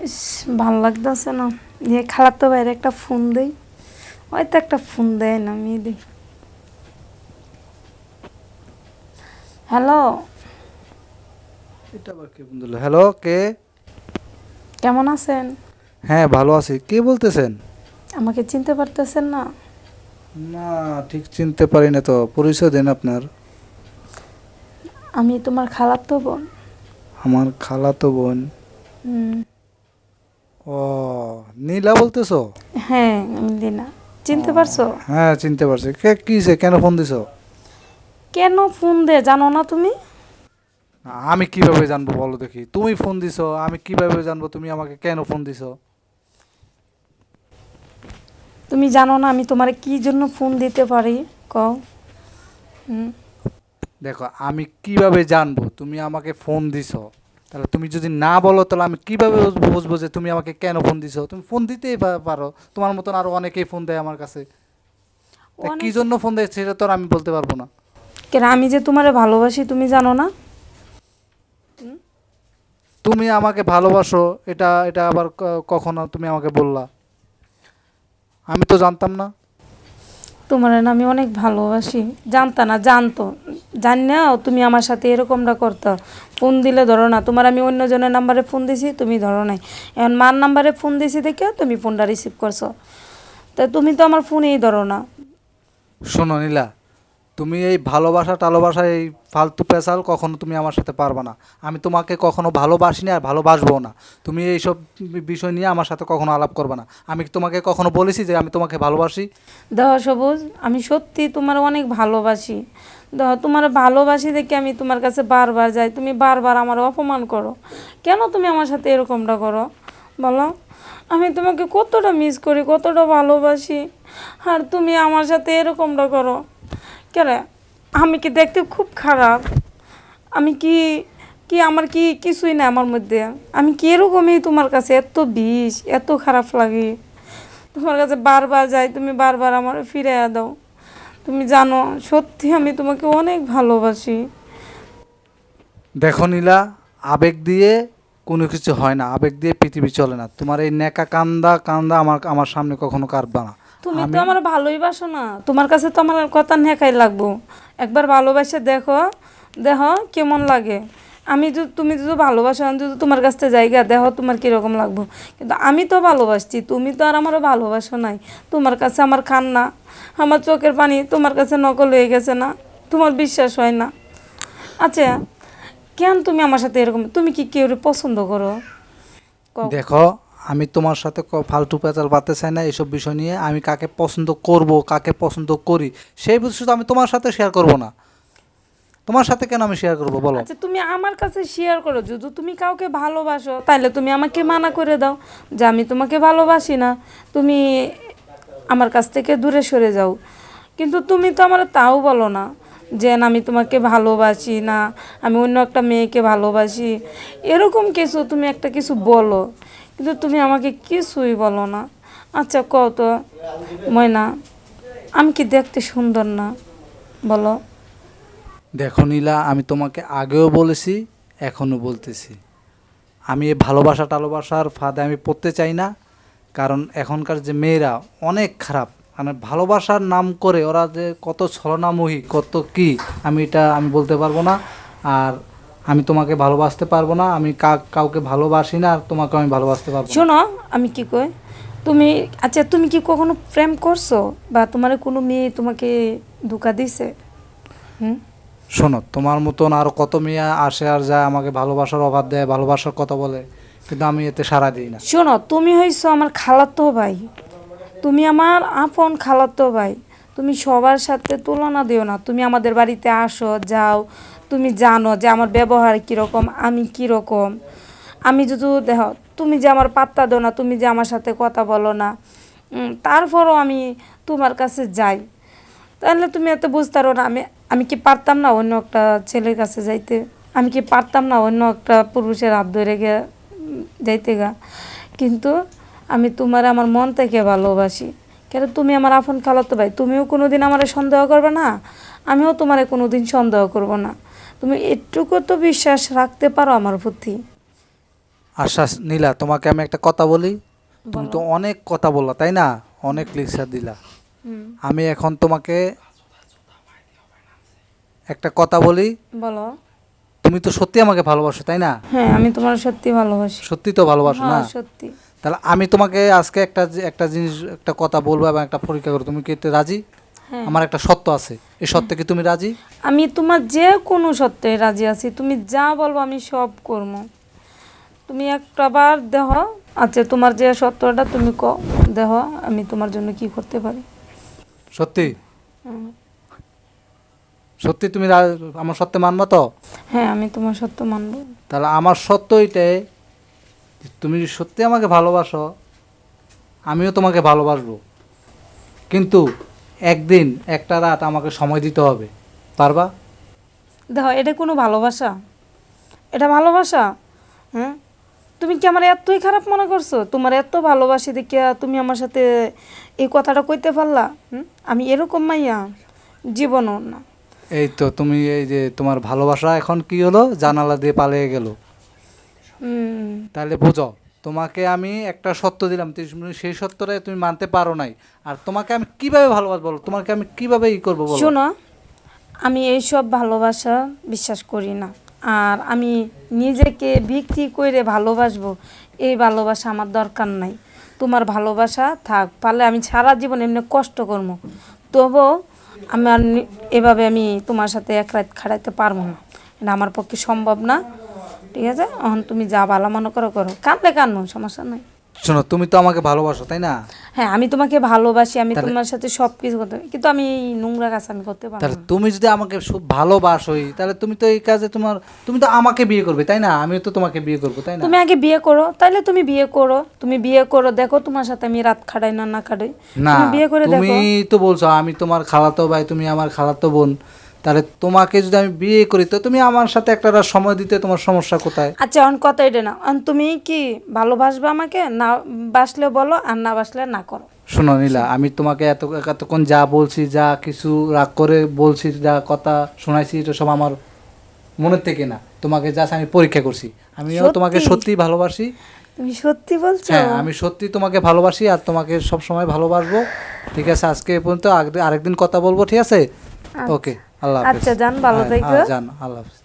ইস, ভাল লাগতেছে না। যে খালাতো ভাইয়ের একটা ফোন দেই, হয়তো একটা ফোন দেয় না, আমি দিই। হ্যালো, এটা আবার কে ফোন দিল? হ্যালো, কে? কেমন আছেন? হ্যাঁ, ভালো আছি। কে বলতেছেন? আমাকে চিনতে পারতেছেন না? না, ঠিক চিনতে পারি না তো। পরিচয় দেন আপনার। আমি তোমার খালাতো বোন। আমার খালাতো বোন। হুম, ও, নীলা বলতেছো? হ্যাঁ, আমি দিনা। ও, চিনতে পারছো? হ্যাঁ, চিনতে পারছি। কে কিসে কেন ফোন দিছো? কেন ফোন দে জানো না তুমি? আমি কিভাবে জানবো বলো দেখি? তুমি ফোন দিছো, আমি কিভাবে জানবো তুমি আমাকে কেন ফোন দিছো? তুমি জানো না আমি তোমার কি জন্য ফোন দিতে পারি? কও। হুম, দেখো, আমি কিভাবে জানবো তুমি আমাকে ফোন দিছো? তাহলে তুমি যদি না বলো তাহলে আমি কিভাবে বুঝবো যে তুমি আমাকে কেন ফোন দিছো? তুমি ফোন দিতেই পারো। তোমার মতন আরো অনেকেই ফোন দেয় আমার কাছে। তা কি অনেক। জন্য ফোন দেয় সেটা তো আর আমি বলতে পারবো না। কেন আমি যে তোমারে ভালোবাসি তুমি জানো না? তুমি আমাকে ভালোবাসো, এটা এটা আবার কখনো তুমি আমাকে বললা? আমি তো জানতাম না। তোমার না আমি অনেক ভালোবাসি। জানতা না, জানতো। জানি না তুমি আমার সাথে এরকমটা করতো। ফোন দিলে ধরো না, তোমার আমি অন্যজনের নাম্বারে ফোন দিছি, তুমি ধরো নাই। এখন মার নাম্বারে ফোন দিছি দেখে তুমি ফোনটা রিসিভ করছো। তা তুমি তো আমার ফোনেই ধরো না। শোনো নীলা, তুমি এই ভালোবাসা টালোবাসা এই ফালতু পেশাল কখনো তুমি আমার সাথে পারবা না। আমি তোমাকে কখনো ভালোবাসি না আর ভালোবাসবো না। তুমি এইসব বিষয় নিয়ে আমার সাথে কখনো আলাপ করবে না। আমি কি তোমাকে কখনো বলেছি যে আমি তোমাকে ভালোবাসি? দেখো সবুজ, আমি সত্যি তোমার অনেক ভালোবাসি। দেখো তোমার ভালোবাসি দেখে আমি তোমার কাছে বারবার যাই, তুমি বারবার আমার অপমান করো। কেন তুমি আমার সাথে এরকমটা করো বলো? আমি তোমাকে কতটা মিস করি, কতটা ভালোবাসি, আর তুমি আমার সাথে এরকমটা করো কেন? আমি কি দেখতে খুব খারাপ? আমি কি কি আমার কি কিছুই না আমার মধ্যে? আমি কি এরকমই তোমার কাছে এত বিষ, এত খারাপ লাগে? তোমার কাছে বারবার যাই, তুমি বারবার আমার ফিরাইয়া দাও। তুমি জানো সত্যি আমি তোমাকে অনেক ভালোবাসি। দেখো নীলা, আবেগ দিয়ে কোনো কিছু হয় না, আবেগ দিয়ে পৃথিবী চলে না। তোমার এই নেকা কান্দা কান্দা আমার আমার সামনে কখনো কাঁদবা না। তুমি তো আমি আমার ভালোই বাসো না, তোমার কাছে তো আমার কথা নেকাই লাগবো। একবার ভালোবাসে দেখো, দেখো কেমন লাগে। আমি যদি তুমি যদি ভালোবাসো, আমি যদি তোমার কাছ থেকে জায়গা দেখো তোমার কীরকম লাগবো। কিন্তু আমি তো ভালোবাসছি, তুমি তো আর আমারও ভালোবাসো নাই। তোমার কাছে আমার কান্না, আমার চোখের পানি তোমার কাছে নকল হয়ে গেছে না? তোমার বিশ্বাস হয় না? আচ্ছা, কেন তুমি আমার সাথে এরকম? তুমি কি কেউ পছন্দ করো? কও। দেখো, আমি তোমার সাথে ফালতু পেঁচাল পাতে চাই না এসব বিষয় নিয়ে। আমি কাকে পছন্দ করব, কাকে পছন্দ করি, সেই বিষয় তো আমি তোমার সাথে শেয়ার করব না। তোমার সাথে কেন আমি শেয়ার করব বলো? আচ্ছা, তুমি আমার কাছে শেয়ার করো। যদি তুমি কাউকে ভালোবাসো তাহলে তুমি আমাকে মানা করে দাও যে আমি তোমাকে ভালোবাসি না, তুমি আমার কাছ থেকে দূরে সরে যাও। কিন্তু তুমি তো আমার তাও বলো না যে না আমি তোমাকে ভালোবাসি না, আমি অন্য একটা মেয়েকে ভালোবাসি। এরকম কিছু তুমি একটা কিছু বলো, কিন্তু তুমি আমাকে কিছুই বলো না। আচ্ছা কও তো ময়না, আমি কি দেখতে সুন্দর না বলো? দেখো নীলা, আমি তোমাকে আগেও বলেছি, এখনও বলতেছি, আমি এই ভালোবাসা টালোবাসার ফাঁদে আমি পড়তে চাই না। কারণ এখনকার যে মেয়েরা অনেক খারাপ। মানে ভালোবাসার নাম করে ওরা যে কত ছলনাময়ী, কত কি, আমি বলতে পারবো না। আর আমি তোমাকে ভালোবাসতে পারবো না। আমি কাউকে ভালোবাসি না, আর তোমাকে আমি ভালোবাসতে পারবো না। শোনো, আমি কি কই, তুমি আচ্ছা তুমি কি কখনো প্রেম করছো, বা তোমার কোনো মেয়ে তোমাকে ধোঁকা দিছে? হুম। শোনো, তোমার মতন আরও কত মেয়ে আসে আর যায়, আমাকে ভালোবাসার অভাব দেয়, ভালোবাসার কথা বলে, কিন্তু আমি এতে সাড়া দিই না। শোনো, তুমি হইছো আমার খালাতো ভাই, তুমি আমার আপন খালাতো ভাই। তুমি সবার সাথে তুলনা দিও না। তুমি আমাদের বাড়িতে আসো যাও, তুমি জানো যে আমার ব্যবহার কীরকম, আমি কীরকম। আমি যদি দেখো, তুমি যে আমার পাত্তা দাও না, তুমি যে আমার সাথে কথা বলো না, তারপরও আমি তোমার কাছে যাই, তাহলে তুমি এত বুঝতে পারো না। আমি আমি কি পারতাম না অন্য একটা ছেলের কাছে যাইতে? আমি কি পারতাম না অন্য একটা পুরুষের হাত ধরে গিয়ে যাইতে গা? কিন্তু আমি তোমার আমার মন থেকে ভালোবাসি। কেন, তুমি আমার আপন খালাতো ভাই, তুমিও কোনো দিন আমার সন্দেহ করবে না, আমিও তোমারে কোনো দিন সন্দেহ করব না। তুমি এটুকু তো বিশ্বাস রাখতে পারো আমার প্রতি? আচ্ছা নীলা, তোমাকে আমি একটা কথা বলি। তুমি তো অনেক কথা বললা, তাই না? অনেক লেকচার দিলা। হুম, আমি এখন তোমাকে একটা কথা বলি। বলো। তুমি তো সত্যি আমাকে ভালোবাসো, তাই না? হ্যাঁ, আমি তোমার সত্যি ভালোবাসি। সত্যি তো ভালোবাসো না? হ্যাঁ, সত্যি। তাহলে আমি তোমাকে আজকে একটা জিনিস, একটা কথা বলবো এবং একটা পরীক্ষা করো। তুমি কি এতে রাজি? হ্যাঁ, আমার একটা সত্য আছে, এই সত্যে কি তুমি রাজি? আমি তোমার যে কোনো সত্যে রাজি আছি। তুমি যা বলবো আমি সব করবো। তুমি একটা বার দেহ, আচ্ছা তোমার যে সত্যটা তুমি দেহ, আমি তোমার জন্য কি করতে পারি। সত্যি? হুম। সত্যি তুমি আমার সত্যে মানবো তো? হ্যাঁ, আমি তোমার সত্য মানবো। তাহলে আমার সত্য এটাই, যে তুমি যদি সত্যি আমাকে ভালোবাসো, আমিও তোমাকে ভালোবাসবো। কিন্তু একদিন একটা রাত আমাকে সময় দিতে হবে। পারবা? দেখো, এটা কোনো ভালোবাসা? এটা ভালোবাসা? হ্যাঁ, তুমি কি আমার এতই খারাপ মনে করছো? তোমার এত ভালোবাসি দেখিয়া তুমি আমার সাথে এই কথাটা কইতে পারলা? আমি এরকম মাইয়া জীবনও না। এই তো তুমি, এই যে তোমার ভালোবাসা এখন কি হলো, জানালা দিয়ে পালিয়ে গেল। হুম, তাহলে বুঝো, তোমাকে আমি একটা সত্য দিলাম, তুমি সেই সত্যটা তুমি মানতে পারো নাই। আর তোমাকে আমি কিভাবে ভালোবাসবো বলো? তোমাকে আমি কিভাবে করবো বলো? শোনো, আমি এইসব ভালোবাসা বিশ্বাস করি না। আর আমি নিজেকে বিক্রি করে ভালোবাসবো, এই ভালোবাসা আমার দরকার নাই। তোমার ভালোবাসা থাক, পারলে আমি সারা জীবন এমনি কষ্ট করবো, তবুও আমার এভাবে আমি তোমার সাথে এক রাত খাড়াইতে পারবো না। এটা আমার পক্ষে সম্ভব না। ঠিক আছে, এখন তুমি যা ভালো মনে করো করো, কাঁদলে কাঁদো, সমস্যা নাই। শোনো, তুমি তো আমাকে ভালোবাসো, তাই না? হ্যাঁ, আমি তোমাকে ভালোবাসি, আমি তাহলে- তোমার সাথে সব কিছু করতে পারি, কিন্তু আমি এই নোংরা কাজ আমি করতে পারবো তাহলে না। তুমি যদি আমাকে ভালোবাসোই, তাহলে তুমি তো এই কাজে তুমি তো আমাকে বিয়ে করবে, তাই না? আমিও তো তোমাকে বিয়ে করবো, তাই না? তুমি আগে বিয়ে করো, তাইলে তুমি বিয়ে করো, তুমি বিয়ে করো, দেখো তোমার সাথে আমি রাত খাড়াই না না খাড়াই। না, তুমি বিয়ে করে তুমি দেখো। তো বলছো আমি তোমার খালাতো ভাই, তুমি আমার খালাতো বোন। তাহলে তোমাকে যদি আমি বিয়ে করি, তো তুমি আমার সাথে একটা রাত সময় দিতে তোমার সমস্যা কোথায়? আচ্ছা, অন কথা এটা না, অন তুমি কি ভালোবাসবে আমাকে? না বাসলে বলো, আর না বাসলে না করো। শোনো নীলা, আমি তোমাকে এতক্ষণ যা বলছি, যা কিছু রাগ করে বলছি, যা কথা শোনাইছি, এটা সব আমার মনের থেকে না। তোমাকে জাস্ট আমি পরীক্ষা করছি। আমিও তোমাকে সত্যি? সত্যি ভালোবাসি। তুমি সত্যি বলছো? হ্যাঁ, আমি সত্যি তোমাকে ভালোবাসি আর তোমাকে সব সময় ভালোবাসবো। ঠিক আছে, আজকে এ পর্যন্ত, আরেকদিন কথা বলবো, ঠিক আছে? ওকে, আল্লাহ হাফেজ। আচ্ছা, যান, ভালো হ্যাঁ, থেকো। হ্যাঁ, যান, আল্লাহ হাফেজ।